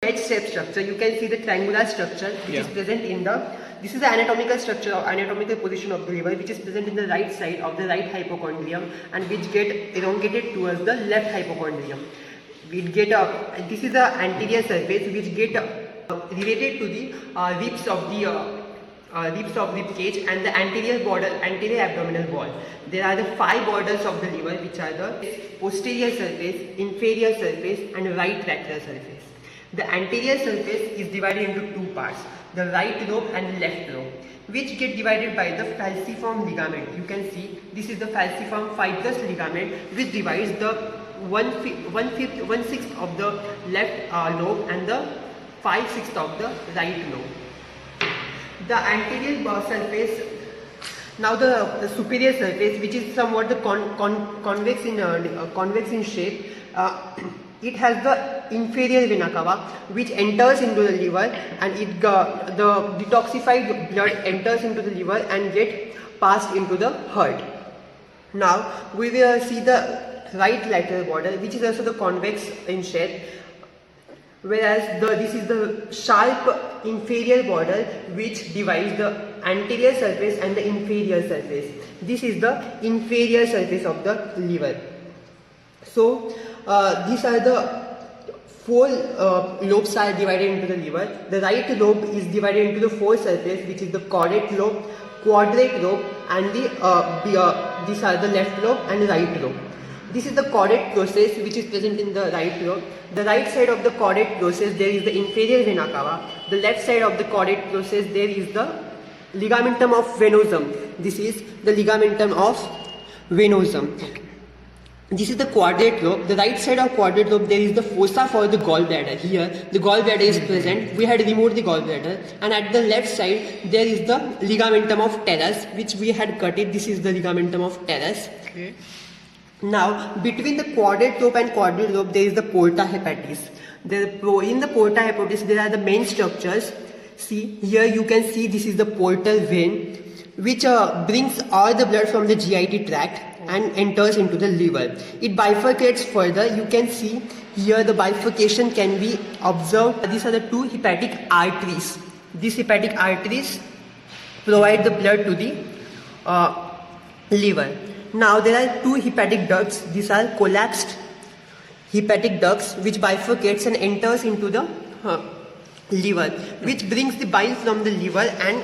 H-shaped structure. You can see the triangular structure which is present in the. This is the anatomical structure or anatomical position of the liver, which is present in the right side of the right hypochondrium and which get elongated towards the left hypochondrium. We get this is the anterior surface which get related to the ribs of the rib cage and the anterior border, anterior abdominal wall. There are the 5 borders of the liver, which are the posterior surface, inferior surface and right lateral surface. The anterior surface is divided into 2 parts, the right lobe and left lobe, which get divided by the falciform ligament. You can see this is the falciform fibrous ligament which divides the 1/6 of the left lobe and the 5/6 of the right lobe. The anterior surface, now the superior surface, which is somewhat the convex in shape, it has the inferior vena cava which enters into the liver, and the detoxified blood enters into the liver and get passed into the heart. Now we will see the right lateral border, which is also the convex in shape, whereas this is the sharp inferior border which divides the anterior surface and the inferior surface. This is the inferior surface of the liver. So these are the 4 lobes are divided into the liver. The right lobe is divided into the 4 surfaces, which is the caudate lobe, quadrate lobe, and these are the left lobe and right lobe. This is the caudate process which is present in the right lobe. The right side of the caudate process there is the inferior vena cava. The left side of the caudate process there is the ligamentum of venosum. This is the ligamentum of venosum. This is the quadrate lobe. The right side of quadrate lobe there is the fossa for the gallbladder. Here the gallbladder is present. We had removed the gallbladder, and at the left side there is the ligamentum of teres which we had cut it. This is the ligamentum of teres. Okay. Now between the quadrate lobe and quadrate lobe there is the porta hepatis. In the porta hepatis there are the main structures. See here you can see this is the portal vein which brings all the blood from the GIT tract and enters into the liver. It bifurcates further. You can see here the bifurcation can be observed. These are the 2 hepatic arteries. These hepatic arteries provide the blood to the liver. Now there are 2 hepatic ducts. These are collapsed hepatic ducts which bifurcates and enters into the liver, which brings the bile from the liver and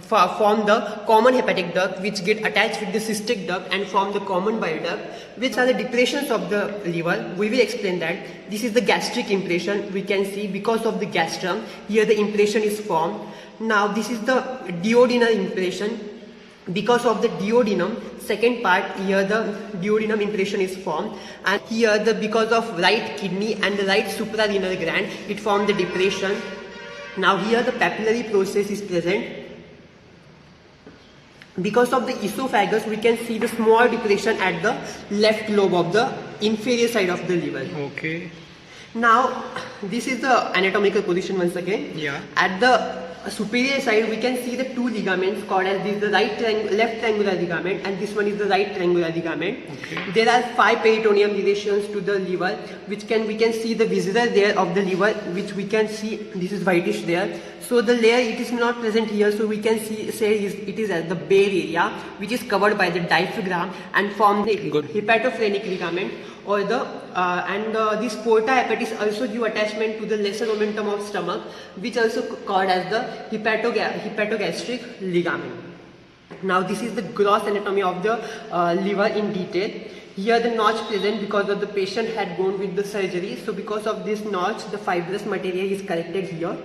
form the common hepatic duct, which get attached with the cystic duct and form the common bile duct, which are the depressions of the liver. We will explain that. This is the gastric impression. We can see because of the gastrum here the impression is formed. Now this is the duodenal impression. Because of the duodenum, second part here the duodenum impression is formed, and here because of right kidney and the right suprarenal gland it formed the depression. Now here the papillary process is present. Because of the esophagus we can see the small depression at the left lobe of the inferior side of the liver. Okay. Now this is the anatomical position once again. Yeah. At the superior side we can see the 2 ligaments called as this the left triangular ligament, and this one is the right triangular ligament. Okay. There are 5 peritoneum relations to the liver, which we can see the visceral layer of the liver, which we can see this is whitish there. So the layer it is not present here, so we can say it is at the bare area which is covered by the diaphragm and form the hepatophrenic ligament, or the this porta hepatis also give attachment to the lesser omentum of stomach, which also called as the hepatogastric ligament. Now this is the gross anatomy of the liver in detail. Here the notch present because of the patient had gone with the surgery, so because of this notch the fibrous material is collected here.